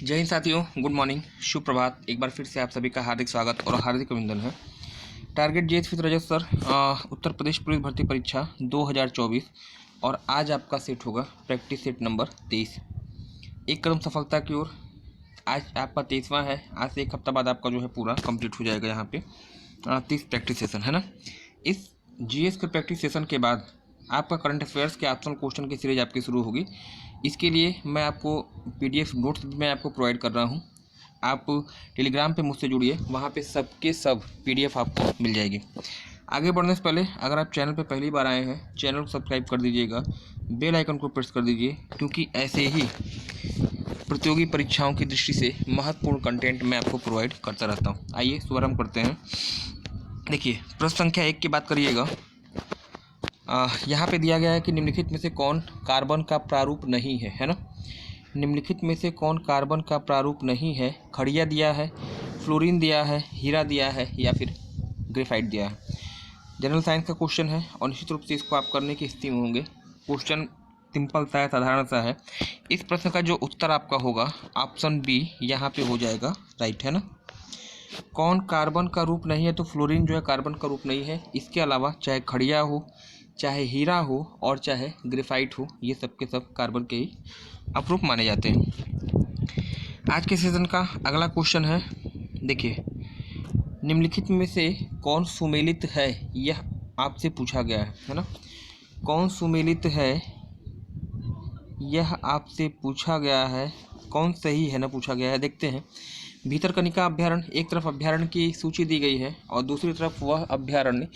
जय हिंद साथियों, good morning, शुभ प्रभात। एक बार फिर से आप सभी का हार्दिक स्वागत और हार्दिक अभिनंदन है। टारगेट जेएस फिर रजत सर, उत्तर प्रदेश पुलिस भर्ती परीक्षा 2024 और आज आपका सेट होगा प्रैक्टिस सेट नंबर 23। एक कदम सफलता की ओर। आज आपका 23वां है। आज से एक हफ्ता बाद आपका जो है पूरा कंप्लीट हो जाएगा। यहाँ पे 30 प्रैक्टिस सेशन है ना। इस जीएस के प्रैक्टिस सेशन के बाद आपका करंट अफेयर्स के ऑप्शनल क्वेश्चन की सीरीज आपकी शुरू होगी। इसके लिए मैं आपको पीडीएफ नोट्स में आपको प्रोवाइड कर रहा हूँ। आप टेलीग्राम पे मुझसे जुड़िए, वहाँ पे सबके सब पीडीएफ आपको मिल जाएगी। आगे बढ़ने से पहले अगर आप चैनल पे पहली बार आए हैं, चैनल को सब्सक्राइब कर दीजिएगा, बेल आइकन को प्रेस कर दीजिए, क्योंकि ऐसे ही प्रतियोगी परीक्षाओं की दृष्टि से महत्वपूर्ण कंटेंट मैं आपको प्रोवाइड करता रहता हूँ। आइए शुभारंभ करते हैं। देखिए, प्रश्न संख्या 1 की बात करिएगा। यहाँ पे दिया गया है कि निम्नलिखित में से कौन कार्बन का प्रारूप नहीं है ना। निम्नलिखित में से कौन कार्बन का प्रारूप नहीं है। खड़िया दिया है, फ्लोरीन दिया है, हीरा दिया है या फिर ग्रेफाइट दिया है। जनरल साइंस का क्वेश्चन है और निश्चित रूप से इसको आप करने की स्थिति में होंगे। क्वेश्चन सिंपल सा है, साधारण सा है। इस प्रश्न का जो उत्तर आपका होगा ऑप्शन बी यहाँ पे हो जाएगा, राइट है ना। कौन कार्बन का रूप नहीं है, तो फ्लोरीन जो है कार्बन का रूप नहीं है। इसके अलावा चाहे खड़िया हो, चाहे हीरा हो और चाहे ग्रेफाइट हो, ये सब के सब कार्बन के ही अपरूप माने जाते हैं। आज के सेशन का अगला क्वेश्चन है। देखिए, निम्नलिखित में से कौन सुमेलित है, यह आपसे पूछा गया है ना। कौन सुमेलित है, यह आपसे पूछा गया है। कौन सही है ना पूछा गया है। देखते हैं। भीतरकनिका अभ्यारण्य, एक तरफ अभ्यारण्य की सूची दी गई है और दूसरी तरफ वह अभ्यारण्य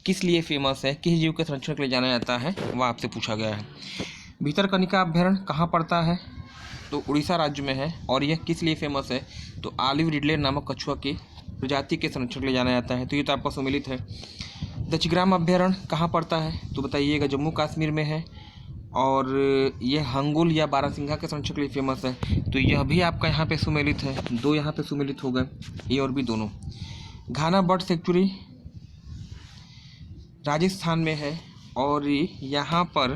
किस लिए फेमस है, किस जीव के संरक्षण के लिए जाना जाता है, वह आपसे पूछा गया है। भीतरकनिका अभ्यारण्य कहाँ पड़ता है, तो उड़ीसा राज्य में है। और यह किस लिए फेमस है, तो ऑलिव रिडले नामक कछुआ की प्रजाति के संरक्षण के लिए जाना जाता है। तो ये तो आपका सुमेलित है। दक्षग्राम अभ्यारण्य कहाँ पड़ता है, तो बताइएगा जम्मू कश्मीर में है। और यह हंगुल या बारहसिंघा के संरक्षण के लिए फेमस है। तो यह भी आपका यहाँ पे सुमेलित है। दो यहाँ पे सुमेलित हो गए, ए और बी दोनों। घाना बर्ड सेंचुरी राजस्थान में है और यहाँ पर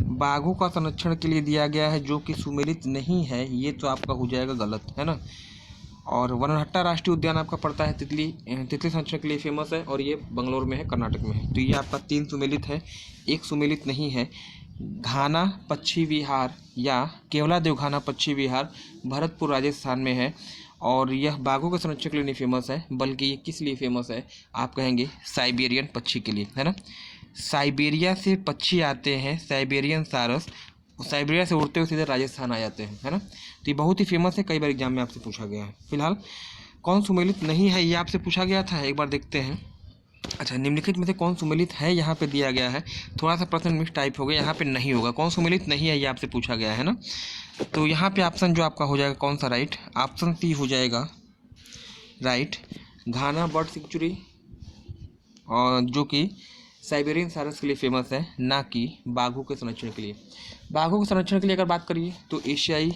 बाघों का संरक्षण के लिए दिया गया है, जो कि सुमेलित नहीं है। ये तो आपका हो जाएगा गलत है ना। और वनहट्टा राष्ट्रीय उद्यान आपका पड़ता है तितली संरक्षण के लिए फेमस है और ये बंगलोर में है, कर्नाटक में है। तो ये आपका 3 सुमेलित है, एक सुमेलित नहीं है। घाना पक्षी विहार या केवला देवघाना पक्षी विहार भरतपुर राजस्थान में है और यह बाघों के संरक्षण के लिए नहीं फेमस है, बल्कि ये किस लिए फेमस है, आप कहेंगे साइबेरियन पक्षी के लिए है ना। साइबेरिया से पक्षी आते हैं, साइबेरियन सारस, साइबेरिया से उड़ते हुए सीधे राजस्थान आ जाते हैं है ना। तो ये बहुत ही फेमस है, कई बार एग्जाम में आपसे पूछा गया है। फिलहाल कौन सुमेलित नहीं है, ये आपसे पूछा गया था, एक बार देखते हैं। अच्छा, निम्नलिखित में से कौन सुमेलित है, यहाँ पे दिया गया है। थोड़ा सा प्रश्न मिक्स टाइप हो गया, यहाँ पे नहीं होगा। कौन सुमेलित नहीं है, ये आपसे पूछा गया है ना। तो यहाँ पे ऑप्शन जो आपका हो जाएगा कौन सा, राइट, ऑप्शन सी हो जाएगा, राइट। घाना बर्ड सेंचुरी और जो कि साइबेरियन सारस के लिए फेमस है, ना कि बाघों के संरक्षण के लिए। बाघों के संरक्षण के लिए अगर बात करिए तो एशियाई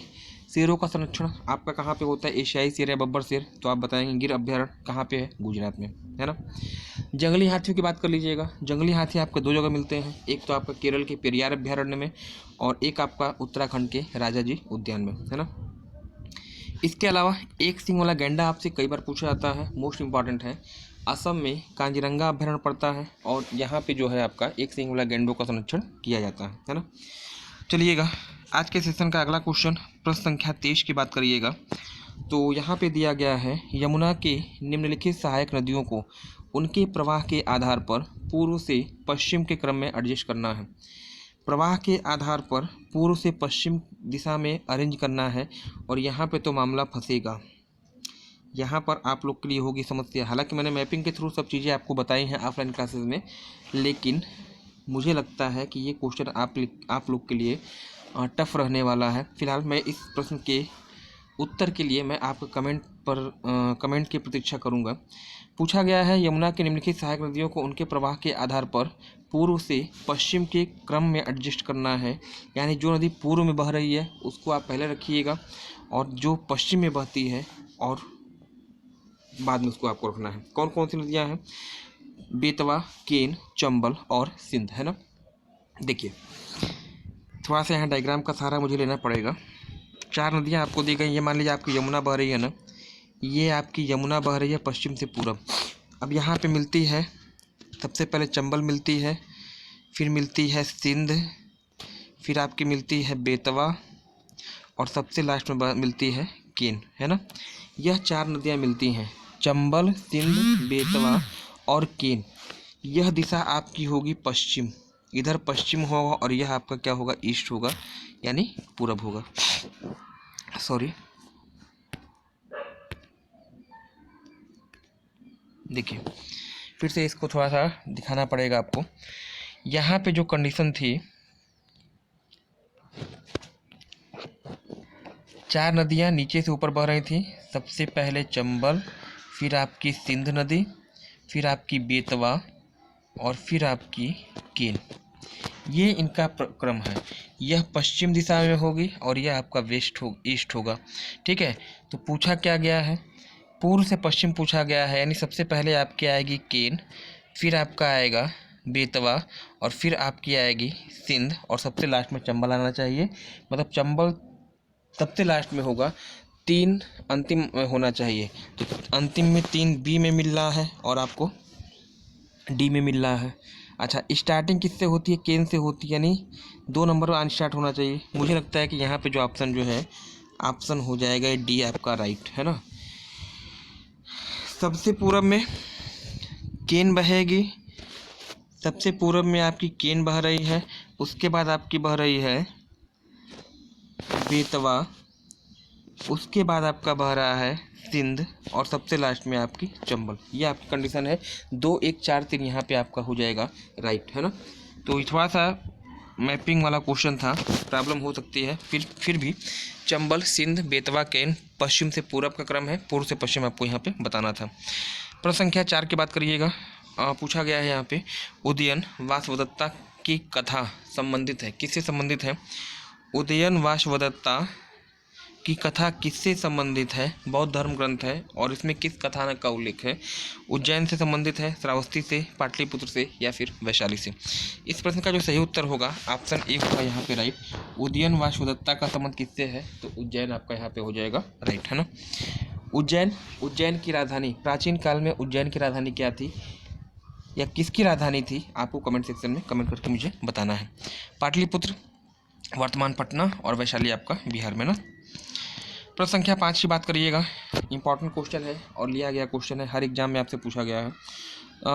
शेरों का संरक्षण आपका कहाँ पे होता है, एशियाई शेर या बब्बर शेर, तो आप बताएंगे गिर अभ्यारण्य कहाँ पे है, गुजरात में है ना। जंगली हाथियों की बात कर लीजिएगा। जंगली हाथी आपको 2 जगह मिलते हैं, एक तो आपका केरल के पेरियार अभ्यारण्य में और एक आपका उत्तराखंड के राजाजी उद्यान में है ना। इसके अलावा एक सींग वाला गैंडा आपसे कई बार पूछा जाता है, मोस्ट इंपॉर्टेंट है। असम में कांजीरंगा अभ्यारण्य पड़ता है और यहाँ पे जो है आपका एक सींग वाला गैंडों का संरक्षण किया जाता है ना। चलिएगा, आज के सेशन का अगला क्वेश्चन प्रश्न संख्या 23 की बात करिएगा। तो यहाँ पे दिया गया है, यमुना के निम्नलिखित सहायक नदियों को उनके प्रवाह के आधार पर पूर्व से पश्चिम के क्रम में एडजस्ट करना है। प्रवाह के आधार पर पूर्व से पश्चिम दिशा में अरेंज करना है और यहाँ पे तो मामला फंसेगा। यहाँ पर आप लोग के लिए होगी समस्या। हालांकि मैंने मैपिंग के थ्रू सब चीज़ें आपको बताई हैं ऑफलाइन क्लासेस में, लेकिन मुझे लगता है कि ये क्वेश्चन आप लोग के लिए टफ रहने वाला है। फिलहाल मैं इस प्रश्न के उत्तर के लिए मैं आपके कमेंट की प्रतीक्षा करूंगा। पूछा गया है, यमुना के निम्नलिखित सहायक नदियों को उनके प्रवाह के आधार पर पूर्व से पश्चिम के क्रम में एडजस्ट करना है। यानी जो नदी पूर्व में बह रही है उसको आप पहले रखिएगा और जो पश्चिम में बहती है और बाद में उसको आपको रखना है। कौन कौन सी नदियाँ हैं, बेतवा, केन, चंबल और सिंध है ना। देखिए, थोड़ा सा यहाँ डायग्राम का सहारा मुझे लेना पड़ेगा। 4 नदियाँ आपको दी गई। ये मान लीजिए आपकी यमुना बह रही है ना, ये आपकी यमुना बह रही है पश्चिम से पूरब। अब यहाँ पे मिलती है, सबसे पहले चंबल मिलती है, फिर मिलती है सिंध, फिर आपकी मिलती है बेतवा, और सबसे लास्ट में मिलती है केन, है ना। यह 4 नदियाँ मिलती हैं, चंबल, सिंध, बेतवा और केन। यह दिशा आपकी होगी पश्चिम, इधर पश्चिम होगा, और यह आपका क्या होगा, ईस्ट होगा, यानी पूरब होगा। सॉरी, देखिए फिर से इसको थोड़ा सा दिखाना पड़ेगा आपको। यहाँ पे जो कंडीशन थी, 4 नदियाँ नीचे से ऊपर बह रही थी। सबसे पहले चंबल, फिर आपकी सिंध नदी, फिर आपकी बेतवा और फिर आपकी केन। ये इनका क्रम है। यह पश्चिम दिशा में होगी और यह आपका ईस्ट होगा। ठीक है, तो पूछा क्या गया है, पूर्व से पश्चिम पूछा गया है, यानी सबसे पहले आपकी आएगी केन, फिर आपका आएगा बेतवा, और फिर आपकी आएगी सिंध, और सबसे लास्ट में चंबल आना चाहिए। मतलब चंबल सबसे लास्ट में होगा, 3 अंतिम होना चाहिए। तो अंतिम में 3 बी में मिल रहा है और आपको डी में मिल रहा है। अच्छा, स्टार्टिंग किससे होती है, केन से होती है, यानी 2 नंबर पर स्टार्ट होना चाहिए। मुझे लगता है कि यहाँ पे जो ऑप्शन जो है, ऑप्शन हो जाएगा डी आपका राइट, है ना। सबसे पूरब में केन बहेगी, सबसे पूरब में आपकी केन बह रही है, उसके बाद आपकी बह रही है बेतवा, उसके बाद आपका बह रहा है सिंध, और सबसे लास्ट में आपकी चंबल। ये आपकी कंडीशन है। 2 1 4 3 यहाँ पे आपका हो जाएगा राइट, है ना। तो थोड़ा सा मैपिंग वाला क्वेश्चन था, प्रॉब्लम हो सकती है। फिर भी चंबल, सिंध, बेतवा, केन पश्चिम से पूरब का क्रम है, पूर्व से पश्चिम आपको यहाँ पे बताना था। प्रश्न संख्या 4 की बात करिएगा। पूछा गया है यहाँ पे, उदयन वासवदत्ता की कथा संबंधित है, किससे संबंधित है। उदयन वासवदत्ता की कथा किससे संबंधित है, बौद्ध धर्म ग्रंथ है, और इसमें किस कथानक का उल्लेख है। उज्जैन से संबंधित है, श्रावस्ती से, पाटलिपुत्र से, या फिर वैशाली से। इस प्रश्न का जो सही उत्तर होगा ऑप्शन ए होगा यहाँ पे राइट। उदयन वासवदत्ता का संबंध किससे है, तो उज्जैन आपका यहाँ पे हो जाएगा राइट, है ना। उज्जैन की राजधानी, प्राचीन काल में उज्जैन की राजधानी क्या थी, या किसकी राजधानी थी, आपको कमेंट सेक्शन में कमेंट करके मुझे बताना है। पाटलिपुत्र वर्तमान पटना, और वैशाली आपका बिहार में ना। प्रश्न संख्या 5 की बात करिएगा। इंपॉर्टेंट क्वेश्चन है और लिया गया क्वेश्चन है, हर एग्जाम में आपसे पूछा गया है।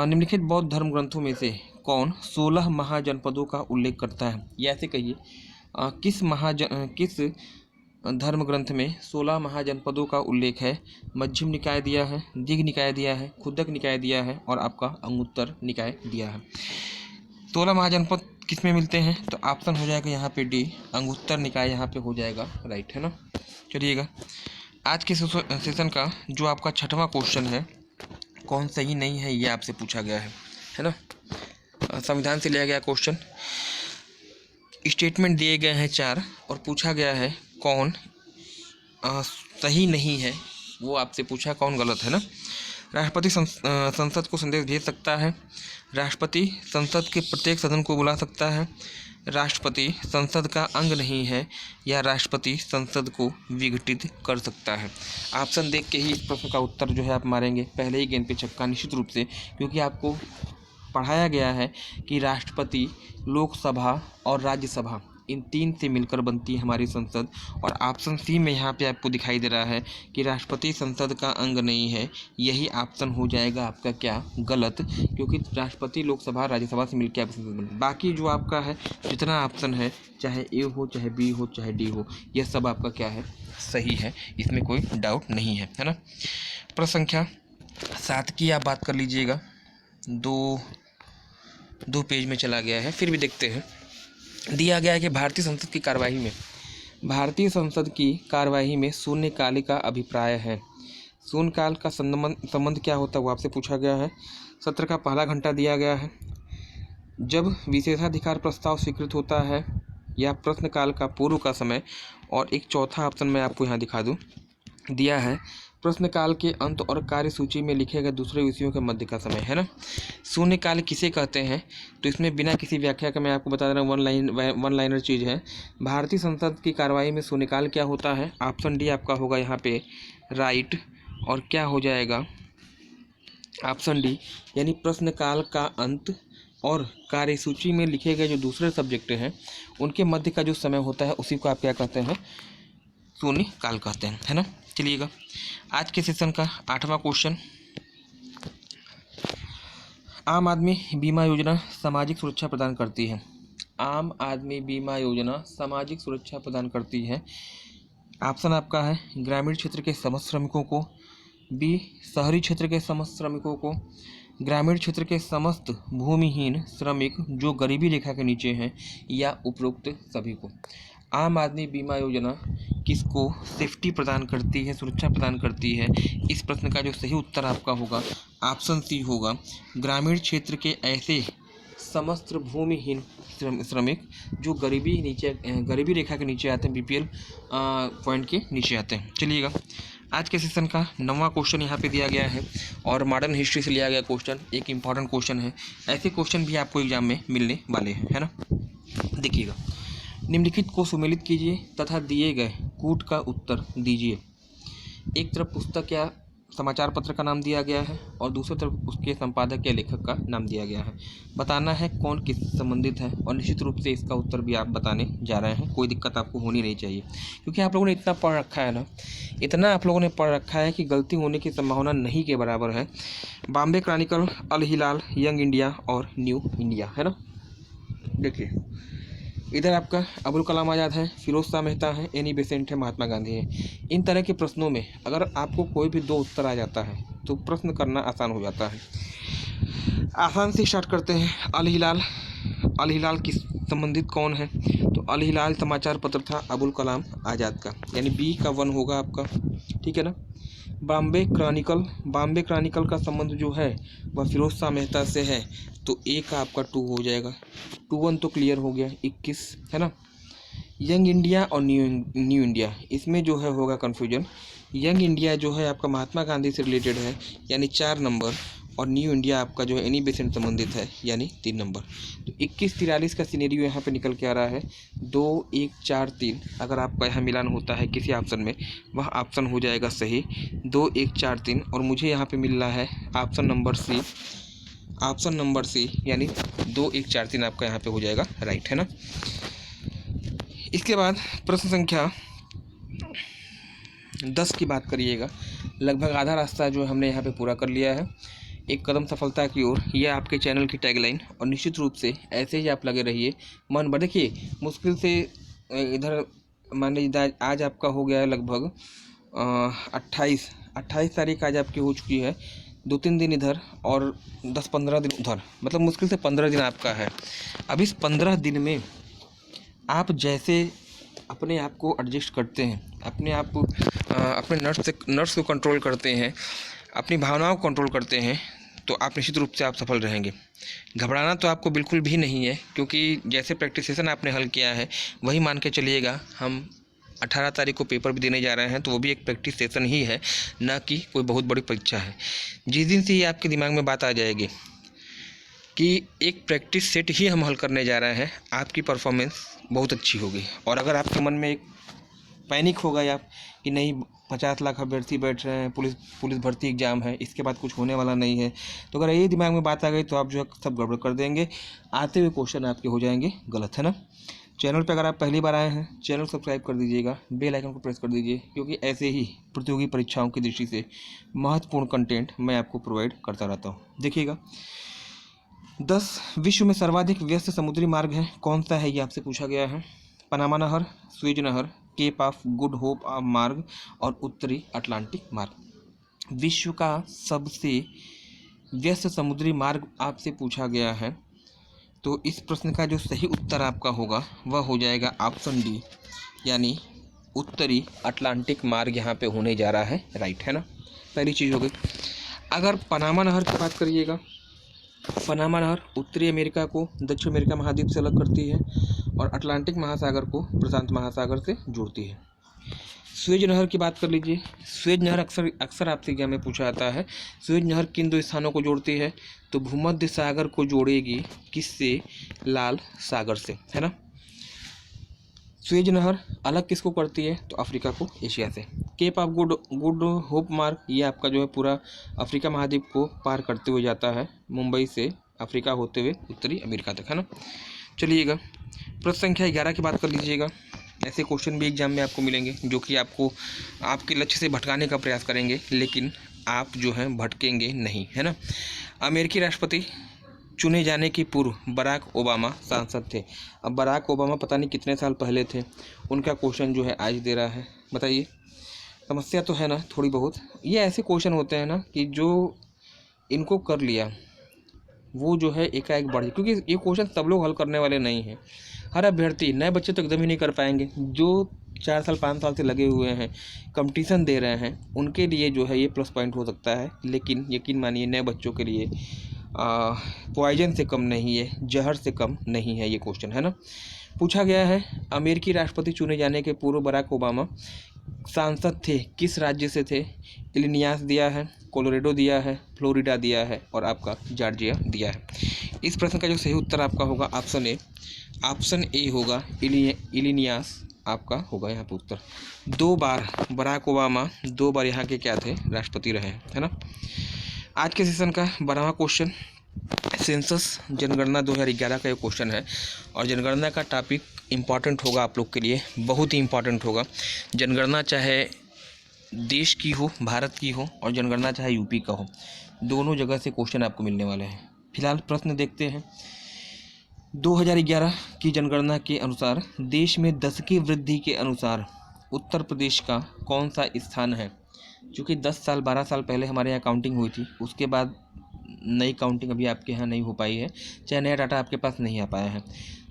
निम्नलिखित बौद्ध धर्म ग्रंथों में से कौन 16 महाजनपदों का उल्लेख करता है, या ऐसे कहिए किस धर्म ग्रंथ में 16 महाजनपदों का उल्लेख है। मध्यम निकाय दिया है, दिघ निकाय दिया है, खुदक निकाय दिया है, और आपका अंगुत्तर निकाय दिया है। 16 महाजनपद किस में मिलते हैं, तो ऑप्शन हो जाएगा यहाँ पे डी, अंगुत्तर निकाय यहाँ पे हो जाएगा राइट, है ना। चलिएगा, आज के सेशन का जो आपका 6वां क्वेश्चन है, कौन सही नहीं है, ये आपसे पूछा गया है ना। संविधान से लिया गया क्वेश्चन, स्टेटमेंट दिए गए हैं 4, और पूछा गया है कौन सही नहीं है, वो आपसे पूछा कौन गलत है ना। राष्ट्रपति संसद को संदेश भेज सकता है, राष्ट्रपति संसद के प्रत्येक सदन को बुला सकता है, राष्ट्रपति संसद का अंग नहीं है, या राष्ट्रपति संसद को विघटित कर सकता है। ऑप्शन देख के ही इस प्रश्न का उत्तर जो है आप मारेंगे, पहले ही गेंद पे छक्का निश्चित रूप से, क्योंकि आपको पढ़ाया गया है कि राष्ट्रपति, लोकसभा और राज्यसभा, इन 3 से मिलकर बनती है हमारी संसद। और ऑप्शन सी में यहाँ पे आपको दिखाई दे रहा है कि राष्ट्रपति संसद का अंग नहीं है, यही ऑप्शन हो जाएगा आपका क्या, गलत, क्योंकि राष्ट्रपति लोकसभा राज्यसभा से मिलकर आपकी संसद बने। बाकी जो आपका है जितना ऑप्शन है, चाहे ए हो, चाहे बी हो, चाहे डी हो, यह सब आपका क्या है, सही है, इसमें कोई डाउट नहीं है, है ना। प्रश्न संख्या 7 की आप बात कर लीजिएगा, दो पेज में चला गया है, फिर भी देखते हैं। दिया गया है कि भारतीय संसद की कार्यवाही में शून्यकाल का अभिप्राय है। शून्यकाल का संबंध क्या होता है, वो आपसे पूछा गया है। सत्र का पहला घंटा दिया गया है, जब विशेषाधिकार प्रस्ताव स्वीकृत होता है, या प्रश्नकाल का पूर्व का समय। और एक चौथा ऑप्शन मैं आपको यहाँ दिखा दूँ, दिया है प्रश्नकाल के अंत और कार्य सूची में लिखे गए दूसरे विषयों के मध्य का समय, है ना। शून्यकाल किसे कहते हैं, तो इसमें बिना किसी व्याख्या के मैं आपको बता दे रहा हूँ, वन लाइनर चीज़ है। भारतीय संसद की कार्रवाई में शून्यकाल क्या होता है, ऑप्शन डी आपका होगा यहाँ पे राइट। और क्या हो जाएगा, ऑप्शन डी, यानी प्रश्नकाल का अंत और कार्यसूची में लिखे गए जो दूसरे सब्जेक्ट हैं उनके मध्य का जो समय होता है उसी को आप क्या कहते हैं, शून्य काल कहते हैं, है ना। चलिएगा आज के सेशन का 8वां क्वेश्चन, आम आदमी बीमा योजना सामाजिक सुरक्षा प्रदान करती है। आम आदमी बीमा योजना सामाजिक सुरक्षा प्रदान करती है। ऑप्शन आपका है ग्रामीण क्षेत्र के समस्त श्रमिकों को, बी शहरी क्षेत्र के समस्त श्रमिकों को, ग्रामीण क्षेत्र के समस्त भूमिहीन श्रमिक जो गरीबी रेखा के नीचे हैं, या उपरोक्त सभी को। आम आदमी बीमा योजना किसको सेफ्टी प्रदान करती है, सुरक्षा प्रदान करती है, इस प्रश्न का जो सही उत्तर आपका होगा ऑप्शन सी होगा, ग्रामीण क्षेत्र के ऐसे समस्त भूमिहीन श्रमिक जो गरीबी रेखा के नीचे आते हैं, बीपीएल पॉइंट के नीचे आते हैं। चलिएगा आज के सेशन का 9वां क्वेश्चन यहाँ पे दिया गया है और मॉडर्न हिस्ट्री से लिया गया क्वेश्चन, एक इम्पॉर्टेंट क्वेश्चन है। ऐसे क्वेश्चन भी आपको एग्जाम में मिलने वाले हैं, है ना। देखिएगा, निम्नलिखित को सुमेलित कीजिए तथा दिए गए कूट का उत्तर दीजिए। एक तरफ पुस्तक या समाचार पत्र का नाम दिया गया है और दूसरी तरफ उसके संपादक या लेखक का नाम दिया गया है। बताना है कौन किससे संबंधित है और निश्चित रूप से इसका उत्तर भी आप बताने जा रहे हैं। कोई दिक्कत आपको होनी नहीं चाहिए क्योंकि आप लोगों ने इतना पढ़ रखा है ना, इतना आप लोगों ने पढ़ रखा है कि गलती होने की संभावना नहीं के बराबर है। बॉम्बे क्रॉनिकल, अल हिलाल, यंग इंडिया और न्यू इंडिया, है ना। देखिए इधर आपका अबुल कलाम आज़ाद है, फिरोज शाह मेहता है, एनी बेसेंट है, महात्मा गांधी है। इन तरह के प्रश्नों में अगर आपको कोई भी 2 उत्तर आ जाता है तो प्रश्न करना आसान हो जाता है। आसान से स्टार्ट करते हैं। अल हिलाल किस संबंधित कौन है, तो अल हिलाल समाचार पत्र था अबुल कलाम आज़ाद का, यानी बी का 1 होगा आपका, ठीक है ना। बॉम्बे क्रॉनिकल का संबंध जो है वह फिरोज शाह मेहता से है, तो ए का आपका 2 हो जाएगा। 2-1 तो क्लियर हो गया, 21, है ना। यंग इंडिया और न्यू इंडिया, इसमें जो है होगा कन्फ्यूजन। यंग इंडिया जो है आपका महात्मा गांधी से रिलेटेड है, यानी 4 नंबर, और न्यू इंडिया आपका जो है एनी बेसेंट संबंधित है, यानी 3 नंबर। तो 21-43 का सिनेरियो यहाँ पे निकल के आ रहा है। 2-1-4-3 अगर आपका यहाँ मिलान होता है किसी ऑप्शन में, वह ऑप्शन हो जाएगा सही, 2-1-4-3। और मुझे यहाँ पे मिल रहा है ऑप्शन नंबर सी, यानी 2-1-4-3 आपका यहाँ पे हो जाएगा राइट, है ना। इसके बाद प्रश्न संख्या 10 की बात करिएगा। लगभग आधा रास्ता जो हमने यहाँ पे पूरा कर लिया है, एक कदम सफलता की ओर, यह आपके चैनल की टैगलाइन। और निश्चित रूप से ऐसे ही आप लगे रहिए, मन बढ़। देखिए मुश्किल से इधर मान लीजिए आज आपका हो गया है लगभग 28 तारीख आज आपकी हो चुकी है। 2-3 दिन इधर और 10-15 दिन उधर, मतलब मुश्किल से 15 दिन आपका है। अब इस 15 दिन में आप जैसे अपने आप को एडजस्ट करते हैं, अपने आप अपने नर्व्स को कंट्रोल करते हैं, अपनी भावनाओं को कंट्रोल करते हैं, तो आप निश्चित रूप से आप सफल रहेंगे। घबराना तो आपको बिल्कुल भी नहीं है, क्योंकि जैसे प्रैक्टिस सेशन आपने हल किया है वही मान के चलिएगा। हम 18 तारीख को पेपर भी देने जा रहे हैं, तो वो भी एक प्रैक्टिस सेशन ही है, ना कि कोई बहुत बड़ी परीक्षा है। जिस दिन से ये आपके दिमाग में बात आ जाएगी कि एक प्रैक्टिस सेट ही हम हल करने जा रहे हैं, आपकी परफॉर्मेंस बहुत अच्छी होगी। और अगर आपके मन में एक पैनिक होगा या कि नहीं 50 लाख अभ्यर्थी बैठ रहे हैं, पुलिस भर्ती एग्जाम है, इसके बाद कुछ होने वाला नहीं है, तो अगर ये दिमाग में बात आ गई तो आप जो है सब गड़बड़ कर देंगे, आते हुए क्वेश्चन आपके हो जाएंगे गलत, है ना। चैनल पे अगर आप पहली बार आए हैं, चैनल सब्सक्राइब कर दीजिएगा, बेल आइकन को प्रेस कर दीजिए, क्योंकि ऐसे ही प्रतियोगी परीक्षाओं की दृष्टि से महत्वपूर्ण कंटेंट मैं आपको प्रोवाइड करता रहता हूँ। देखिएगा, 10 विश्व में सर्वाधिक व्यस्त समुद्री मार्ग है कौन सा है, ये आपसे पूछा गया है। पनामा नहर, स्वेज नहर, केप ऑफ गुड होप मार्ग और उत्तरी अटलांटिक मार्ग। विश्व का सबसे व्यस्त समुद्री मार्ग आपसे पूछा गया है, तो इस प्रश्न का जो सही उत्तर आपका होगा वह हो जाएगा ऑप्शन डी, यानी उत्तरी अटलांटिक मार्ग यहाँ पे होने जा रहा है राइट, है ना। पहली चीज़ हो गई। अगर पनामा नहर की बात करिएगा, पनामा नहर उत्तरी अमेरिका को दक्षिण अमेरिका महाद्वीप से अलग करती है और अटलांटिक महासागर को प्रशांत महासागर से जोड़ती है। सुएज नहर की बात कर लीजिए। सुएज नहर अक्सर अक्सर आपसे एग्जाम में पूछा जाता है। सुएज नहर किन दो स्थानों को जोड़ती है? तो भूमध्य सागर को जोड़ेगी किससे? लाल सागर से, है ना। सुएज नहर अलग किसको करती है? तो अफ्रीका को एशिया से। Cape of Good Hope mark, ये आपका जो है पूरा अफ्रीका महाद्वीप को पार करते हुए जाता है, मुंबई से अफ्रीका होते हुए उत्तरी अमेरिका तक, है ना। चलिएगा प्रश्न संख्या 11 की बात कर लीजिएगा। ऐसे क्वेश्चन भी एग्जाम में आपको मिलेंगे जो कि आपको आपके लक्ष्य से भटकाने का प्रयास करेंगे, लेकिन आप जो हैं भटकेंगे नहीं, है ना। अमेरिकी राष्ट्रपति चुने जाने के पूर्व बराक ओबामा सांसद थे। अब बराक ओबामा पता नहीं कितने साल पहले थे, उनका क्वेश्चन जो है आज दे रहा है। बताइए, समस्या तो है ना थोड़ी बहुत। ये ऐसे क्वेश्चन होते हैं ना कि जो इनको कर लिया वो जो है एकाएक बढ़, क्योंकि ये क्वेश्चन सब लोग हल करने वाले नहीं हैं। हर अभ्यर्थी, नए बच्चे तो एकदम ही नहीं कर पाएंगे। जो 4 साल 5 साल से लगे हुए हैं, कंपटीशन दे रहे हैं, उनके लिए जो है ये प्लस पॉइंट हो सकता है, लेकिन यकीन मानिए नए बच्चों के लिए पॉइजन से कम नहीं है, जहर से कम नहीं है ये क्वेश्चन, है ना। पूछा गया है अमेरिकी राष्ट्रपति चुने जाने के पूर्व बराक ओबामा सांसद थे, किस राज्य से थे? इलिनियास दिया है, कोलोराडो दिया है, फ्लोरिडा दिया है और आपका जॉर्जिया दिया है। इस प्रश्न का जो सही उत्तर आपका होगा ऑप्शन ए होगा, इलिनियास आपका होगा यहाँ पर उत्तर। 2 बार बराक ओबामा 2 बार यहाँ के क्या थे? राष्ट्रपति रहे, है ना। आज के सेशन का 12वां क्वेश्चन सेंसस जनगणना 2011 का ये क्वेश्चन है, और जनगणना का टॉपिक इम्पॉर्टेंट होगा आप लोग के लिए, बहुत ही इम्पॉर्टेंट होगा। जनगणना चाहे देश की हो, भारत की हो, और जनगणना चाहे यूपी का हो, दोनों जगह से क्वेश्चन आपको मिलने वाले हैं। फिलहाल प्रश्न देखते हैं। 2011 की जनगणना के अनुसार देश में दशकीय वृद्धि के अनुसार उत्तर प्रदेश का कौन सा स्थान है? क्योंकि 10 साल 12 साल पहले हमारे यहाँ काउंटिंग हुई थी, उसके बाद नई काउंटिंग अभी आपके यहाँ नहीं हो पाई है, चाहे नया डाटा आपके पास नहीं आ पाया है।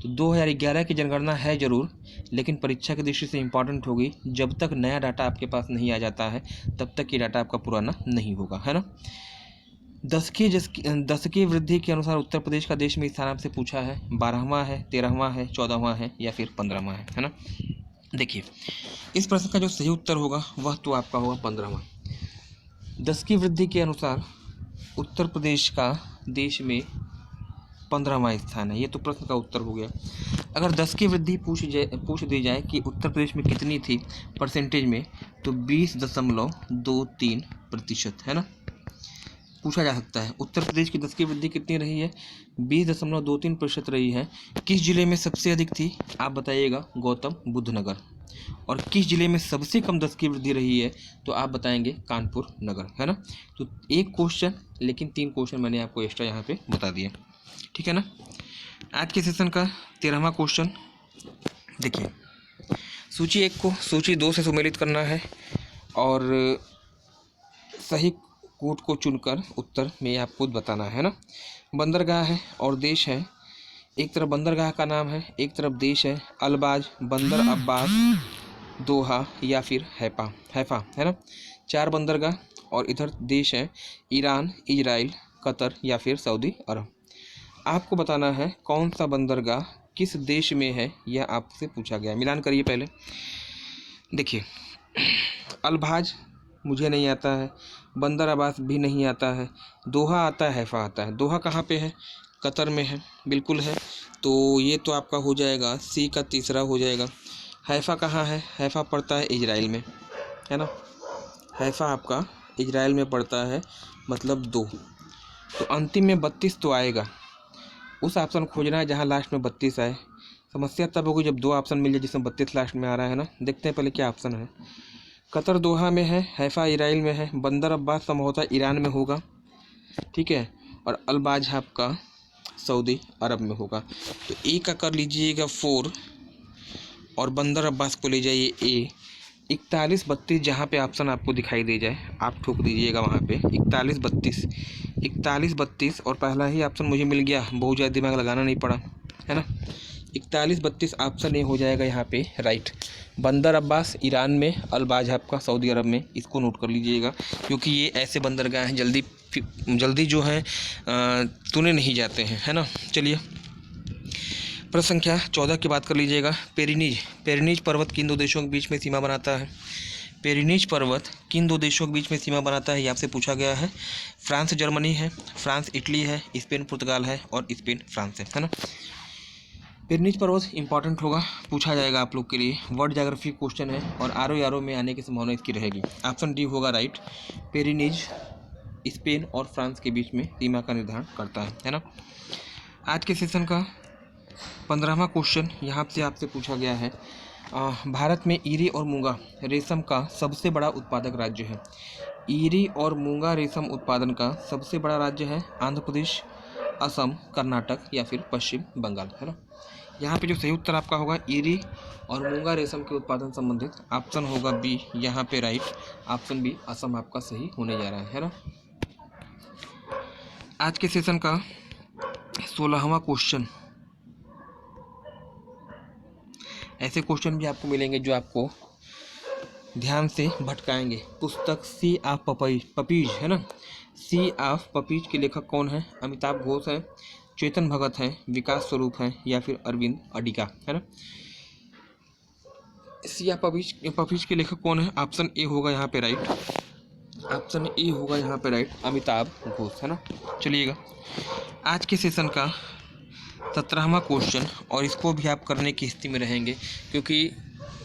तो 2011 की जनगणना है ज़रूर, लेकिन परीक्षा की दृष्टि से इम्पॉर्टेंट होगी। जब तक नया डाटा आपके पास नहीं आ जाता है तब तक ये डाटा आपका पुराना नहीं होगा, है ना। दशकीय वृद्धि के अनुसार उत्तर प्रदेश का देश में स्थान आपसे पूछा है, 12वां है, 13वां है, 14वां है या फिर 15वां है ना। देखिए, इस प्रश्न का जो सही उत्तर होगा वह तो आपका होगा 15वां। दशकीय वृद्धि के अनुसार उत्तर प्रदेश का देश में 15वां स्थान है, ये तो प्रश्न का उत्तर हो गया। अगर 10 की वृद्धि पूछ दी जाए कि उत्तर प्रदेश में कितनी थी परसेंटेज में, तो 20.23%, है ना। पूछा जा सकता है उत्तर प्रदेश की 10 की वृद्धि कितनी रही है? 20.23% रही है। किस जिले में सबसे अधिक थी? आप बताइएगा, गौतम बुद्ध नगर। और किस जिले में सबसे कम 10 की वृद्धि रही है? तो आप बताएंगे कानपुर नगर, है ना। तो एक क्वेश्चन, लेकिन 3 क्वेश्चन मैंने आपको एक्स्ट्रा यहाँ पे बता दिए, ठीक है ना। आज के सेशन का 13वां क्वेश्चन देखिए, सूची 1 को सूची 2 से सम्मिलित करना है और सही कोड को चुनकर उत्तर में आपको बताना है ना। बंदरगाह है और देश है, एक तरफ बंदरगाह का नाम है, एक तरफ देश है, अलबाज, बंदर अब्बास, दोहा या फिर हैफा, है ना। 4 बंदरगाह और इधर देश है ईरान, इजराइल, कतर या फिर सऊदी अरब। आपको बताना है कौन सा बंदरगाह किस देश में है, यह आपसे पूछा गया। मिलान करिए पहले। देखिए, अलबाज मुझे नहीं आता है, बंदर अब्बास भी नहीं आता है, दोहा आता है, हैफा आता है। दोहा कहाँ पे है? कतर में है, बिल्कुल है। तो ये तो आपका हो जाएगा सी का तीसरा हो जाएगा। हैफा कहाँ है? हैफा पड़ता है इजराइल में, है ना। हैफा आपका इजराइल में पड़ता है, मतलब 2। तो अंतिम में 32 तो आएगा, उस ऑप्शन खोजना है जहाँ लास्ट में 32 आए। समस्या तब होगी जब 2 ऑप्शन मिल जाए जिसमें 32 लास्ट में आ रहा है ना। देखते हैं पहले क्या ऑप्शन है। कतर दोहा में है, हैफा इजराइल में है, बंदर अब्बास संभवतः ईरान में होगा, ठीक है, और अलबाज आपका सऊदी अरब में होगा। तो ए का कर लीजिएगा 4 और बंदर अब्बास को ले जाइए ए। 41-32 जहाँ पे ऑप्शन आपको दिखाई दे जाए आप ठोक दीजिएगा वहाँ पे 41-32 और पहला ही ऑप्शन मुझे मिल गया, बहुत ज़्यादा दिमाग लगाना नहीं पड़ा, है ना। 41-32 ऑप्शन ए हो जाएगा यहाँ पे राइट। बंदर अब्बास ईरान में, अलबाज आपका सऊदी अरब में, इसको नोट कर लीजिएगा क्योंकि ये ऐसे बंदरगाह हैं जल्दी जो हैं चुने नहीं जाते हैं, है ना। चलिए प्रश्न संख्या 14 की बात कर लीजिएगा। पेरिनीज पर्वत किन 2 देशों के बीच में सीमा बनाता है? पेरिनीज पर्वत किन दो देशों के बीच में सीमा बनाता है, ये आपसे पूछा गया है। फ्रांस जर्मनी है, फ्रांस इटली है, स्पेन पुर्तगाल है और स्पेन फ्रांस है ना। पेरिनीज पर्वत इंपॉर्टेंट होगा, पूछा जाएगा आप लोग के लिए, वर्ल्ड ज्योग्राफी क्वेश्चन है और आरओ में आने की संभावना इसकी रहेगी। ऑप्शन डी होगा राइट। पेरिनीज स्पेन और फ्रांस के बीच में सीमा का निर्धारण करता है ना। आज के सेशन का 15वां क्वेश्चन यहाँ से आपसे पूछा गया है। भारत में ईरी और मूंगा रेशम का सबसे बड़ा उत्पादक राज्य है। ईरी और मूंगा रेशम उत्पादन का सबसे बड़ा राज्य है आंध्र प्रदेश, असम, कर्नाटक या फिर पश्चिम बंगाल, है ना। यहाँ पे जो सही उत्तर आपका होगा ईरी और मूंगा रेशम के उत्पादन संबंधित, ऑप्शन होगा बी यहाँ पे राइट। ऑप्शन बी असम आपका सही होने जा रहा है ना। आज के सेशन का 16वां क्वेश्चन, ऐसे क्वेश्चन भी आपको मिलेंगे जो आपको ध्यान से भटकाएंगे। पुस्तक सी ऑफ पपीज है ना, सी ऑफ पपीज के लेखक कौन है? अमिताभ घोष है, चेतन भगत है, विकास स्वरूप है या फिर अरविंद अडिगा, है ना। सी ऑफ पपीज के लेखक कौन है? ऑप्शन ए होगा यहाँ पे राइट। ऑप्शन ए होगा यहाँ पे राइट, अमिताभ घोष, है ना। चलिएगा आज के सेशन का 17वां क्वेश्चन, और इसको भी आप करने की स्थिति में रहेंगे क्योंकि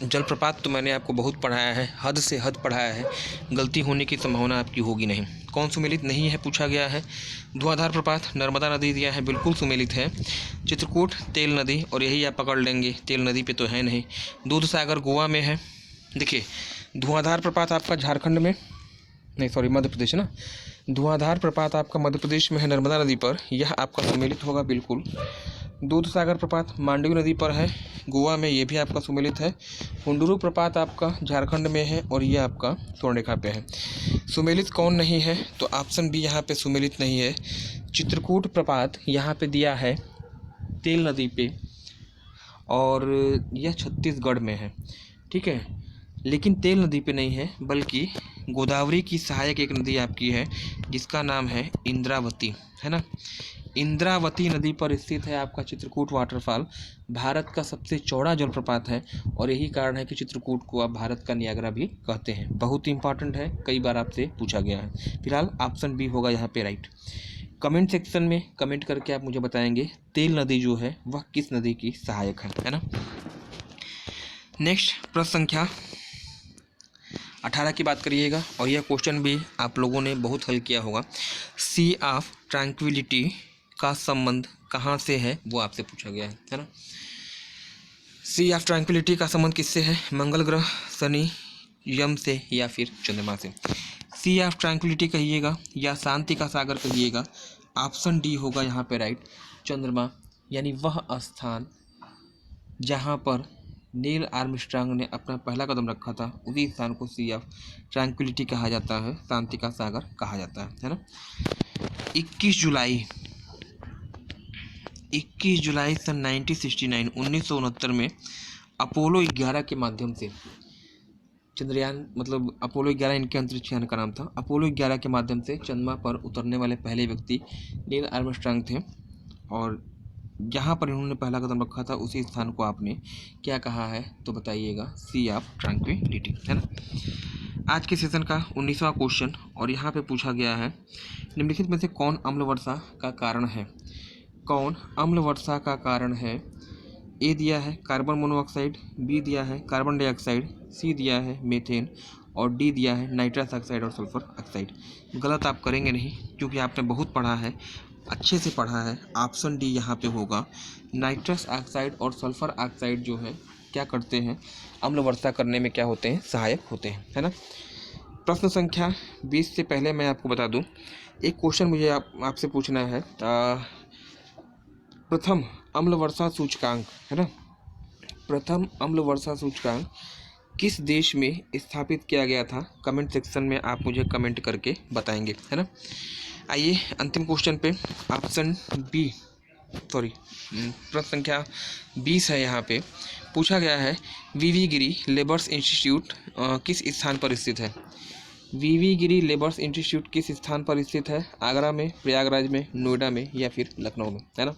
जलप्रपात तो मैंने आपको बहुत पढ़ाया है, हद से हद पढ़ाया है, गलती होने की संभावना आपकी होगी नहीं। कौन सुमेलित नहीं है पूछा गया है। धुआंधार प्रपात नर्मदा नदी दिया है, बिल्कुल सुमेलित है। चित्रकूट तेल नदी, और यही आप पकड़ लेंगे, तेल नदी पे तो है नहीं। दूध सागर गोवा में है। देखिए धुआंधार प्रपात आपका झारखंड में, नहीं सॉरी मध्य प्रदेश ना, धुआंधार प्रपात आपका मध्य प्रदेश में है नर्मदा नदी पर, यह आपका सुमेलित होगा बिल्कुल। दूध सागर प्रपात मांडवी नदी पर है गोवा में, ये भी आपका सुमेलित है। हुंडुरु प्रपात आपका झारखंड में है और ये आपका स्वर्णरेखा पे है। सुमेलित कौन नहीं है? तो ऑप्शन बी यहाँ पे सुमेलित नहीं है। चित्रकूट प्रपात यहाँ पे दिया है तेल नदी पे, और यह छत्तीसगढ़ में है, ठीक है, लेकिन तेल नदी पे नहीं है, बल्कि गोदावरी की सहायक एक नदी आपकी है जिसका नाम है इंद्रावती, है ना। इंद्रावती नदी पर स्थित है आपका चित्रकूट वाटरफॉल। भारत का सबसे चौड़ा जलप्रपात है और यही कारण है कि चित्रकूट को आप भारत का नियाग्रा भी कहते हैं। बहुत इंपॉर्टेंट है, कई बार आपसे पूछा गया है। फिलहाल ऑप्शन बी होगा यहाँ पे राइट। कमेंट सेक्शन में कमेंट करके आप मुझे बताएंगे तेल नदी जो है वह किस नदी की सहायक है ना। नेक्स्ट प्रश्न संख्या 18 की बात करिएगा, और यह क्वेश्चन भी आप लोगों ने बहुत हल किया होगा। सी ऑफ ट्रैंक्विलिटी का संबंध कहाँ से है वो आपसे पूछा गया है ना। सी ऑफ ट्रैंक्विलिटी का संबंध किससे है? मंगल ग्रह, शनि, यम से या फिर चंद्रमा से। सी ऑफ ट्रैंक्विलिटी कहिएगा या शांति का सागर कहिएगा, ऑप्शन डी होगा यहाँ पे राइट, चंद्रमा, यानी वह स्थान जहाँ पर नील आर्मस्ट्रांग ने अपना पहला कदम रखा था, उसी स्थान को सी ऑफ ट्रैंक्विलिटी कहा जाता है, शांति का सागर कहा जाता है ना। 21 जुलाई सन 1969 में अपोलो 11 के माध्यम से चंद्रयान, मतलब अपोलो 11 इनके अंतरिक्ष यान का नाम था, अपोलो 11 के माध्यम से चंद्रमा पर उतरने वाले पहले व्यक्ति नील आर्मस्ट्रांग थे, और जहाँ पर इन्होंने पहला कदम रखा था उसी स्थान को आपने क्या कहा है तो बताइएगा, सी ऑफ ट्रैंक्विलिटी, है ना। आज के सेशन का 19वां क्वेश्चन, और यहाँ पे पूछा गया है निम्नलिखित में से कौन अम्ल वर्षा का कारण है? कौन अम्ल वर्षा का कारण है? ए दिया है कार्बन मोनोऑक्साइड, बी दिया है कार्बन डाइऑक्साइड, सी दिया है मीथेन और डी दिया है नाइट्रस ऑक्साइड और सल्फर ऑक्साइड। गलत आप करेंगे नहीं क्योंकि आपने बहुत पढ़ा है, अच्छे से पढ़ा है। ऑप्शन डी यहाँ पे होगा, नाइट्रस ऑक्साइड और सल्फर ऑक्साइड जो है क्या करते हैं, अम्ल वर्षा करने में क्या होते हैं, सहायक होते हैं, है ना। प्रश्न संख्या 20 से पहले मैं आपको बता दूं, एक क्वेश्चन मुझे आपसे पूछना है। प्रथम अम्ल वर्षा सूचकांक, है ना, प्रथम अम्ल वर्षा सूचकांक किस देश में स्थापित किया गया था? कमेंट सेक्शन में आप मुझे कमेंट करके बताएंगे, है ना। आइए अंतिम क्वेश्चन पे, ऑप्शन बी प्रश्न संख्या 20 है। यहाँ पे पूछा गया है वीवी गिरी लेबर्स इंस्टीट्यूट किस स्थान पर स्थित है? वीवी गिरी लेबर्स इंस्टीट्यूट किस स्थान पर स्थित है? आगरा में, प्रयागराज में, नोएडा में या फिर लखनऊ में, है ना।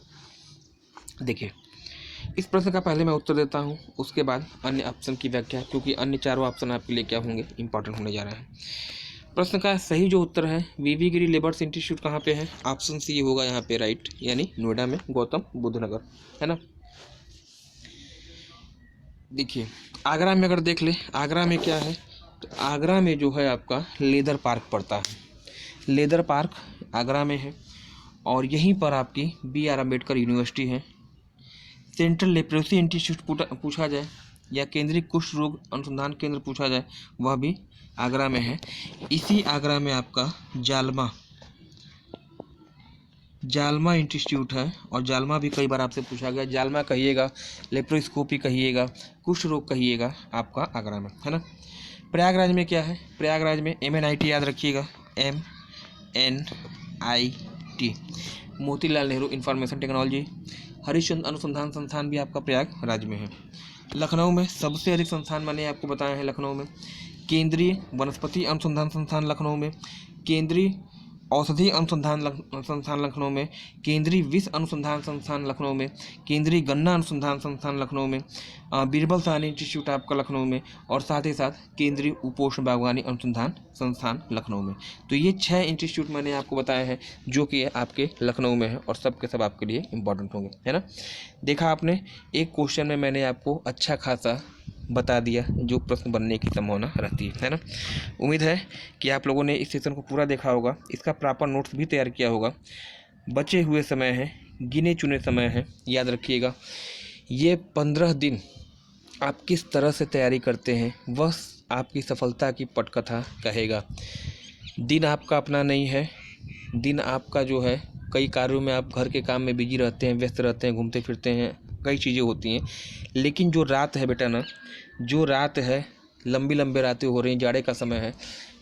देखिए इस प्रश्न का पहले मैं उत्तर देता हूँ, उसके बाद अन्य ऑप्शन की व्याख्या, क्योंकि अन्य चारों ऑप्शन आपके लिए क्या होंगे, इंपॉर्टेंट होने जा रहे हैं। प्रश्न का सही जो उत्तर है, वीवी गिरी लेबर्स इंस्टीट्यूट कहाँ पे है? ऑप्शन सी होगा यहाँ पे राइट, यानी नोएडा में, गौतम बुद्ध नगर, है ना। देखिए आगरा में अगर देख ले, आगरा में क्या है, तो आगरा में जो है आपका लेदर पार्क पड़ता है। लेदर पार्क आगरा में है, और यहीं पर आपकी BR अम्बेडकर यूनिवर्सिटी है। सेंट्रल लेप्रोसी इंस्टीट्यूट पूछा जाए, या केंद्रीय कुष्ठ रोग अनुसंधान केंद्र पूछा जाए, वह भी आगरा में है। इसी आगरा में आपका जालमा इंस्टीट्यूट है, और जालमा भी कई बार आपसे पूछा गया, जालमा कहिएगा, लेप्रोस्कोपी कहिएगा, कुष्ठ रोग कहिएगा, आपका आगरा में, है ना। प्रयागराज में क्या है? प्रयागराज में MNIT याद रखिएगा, MNIT, Motilal Nehru information technology. Harishchandra अनुसंधान संस्थान भी आपका प्रयागराज में है। लखनऊ में सबसे अधिक संस्थान मैंने आपको बताया है, लखनऊ में केंद्रीय वनस्पति अनुसंधान संस्थान लखनऊ में, केंद्रीय औषधि अनुसंधान संस्थान लखनऊ में, केंद्रीय विष अनुसंधान संस्थान लखनऊ में, केंद्रीय गन्ना अनुसंधान संस्थान लखनऊ में, बीरबल साहनी इंस्टीट्यूट आपका लखनऊ में, और साथ ही साथ केंद्रीय उपोष्ण बागवानी अनुसंधान संस्थान लखनऊ में। तो ये 6 इंस्टीट्यूट मैंने आपको बताए हैं जो कि आपके लखनऊ में है, और सब के सब आपके लिए इम्पोर्टेंट होंगे, है ना। देखा आपने, एक क्वेश्चन में मैंने आपको अच्छा खासा बता दिया जो प्रश्न बनने की संभावना रहती है ना। उम्मीद है कि आप लोगों ने इस सेशन को पूरा देखा होगा, इसका प्रॉपर नोट्स भी तैयार किया होगा। बचे हुए समय है, गिने चुने समय है, याद रखिएगा। ये 15 दिन आप किस तरह से तैयारी करते हैं वह आपकी सफलता की पटकथा कहेगा। दिन आपका अपना नहीं है, दिन आपका जो है, कई कार्यों में आप घर के काम में बिजी रहते हैं, व्यस्त रहते हैं, घूमते फिरते हैं, कई चीज़ें होती हैं, लेकिन जो रात है बेटा ना, जो रात है, लंबी लंबी रातें हो रही, जाड़े का समय है,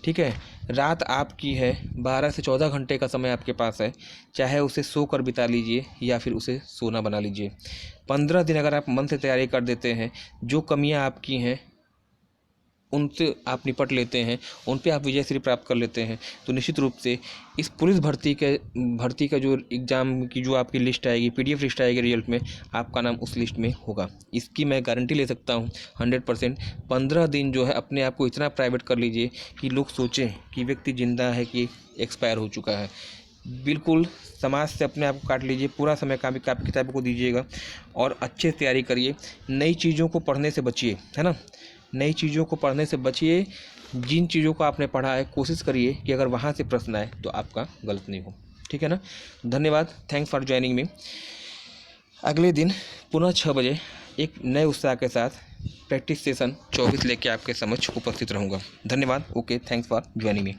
ठीक है, रात आपकी है, 12 से 14 घंटे का समय आपके पास है, चाहे उसे सो कर बिता लीजिए या फिर उसे सोना बना लीजिए। 15 दिन अगर आप मन से तैयारी कर देते हैं, जो कमियां आपकी हैं उनसे आप निपट लेते हैं, उन पे आप विजय श्री प्राप्त कर लेते हैं, तो निश्चित रूप से इस पुलिस भर्ती का जो एग्ज़ाम की जो आपकी लिस्ट आएगी, PDF लिस्ट आएगी रिजल्ट में, आपका नाम उस लिस्ट में होगा। इसकी मैं गारंटी ले सकता हूँ 100%। 15 दिन जो है अपने आप को इतना प्राइवेट कर लीजिए कि लोग सोचें कि व्यक्ति जिंदा है कि एक्सपायर हो चुका है। बिल्कुल समाज से अपने आप को काट लीजिए, पूरा समय कापी किताबों को दीजिएगा, और अच्छे से तैयारी करिए। नई चीज़ों को पढ़ने से बचिए, है ना, नई चीज़ों को पढ़ने से बचिए। जिन चीज़ों को आपने पढ़ा है कोशिश करिए कि अगर वहाँ से प्रश्न आए तो आपका गलत नहीं हो, ठीक है ना। धन्यवाद, थैंक्स फॉर ज्वाइनिंग मी। अगले दिन पुनः 6 बजे एक नए उत्साह के साथ प्रैक्टिस सेशन 24 लेके आपके समक्ष उपस्थित रहूँगा। धन्यवाद, okay, thanks for joining me.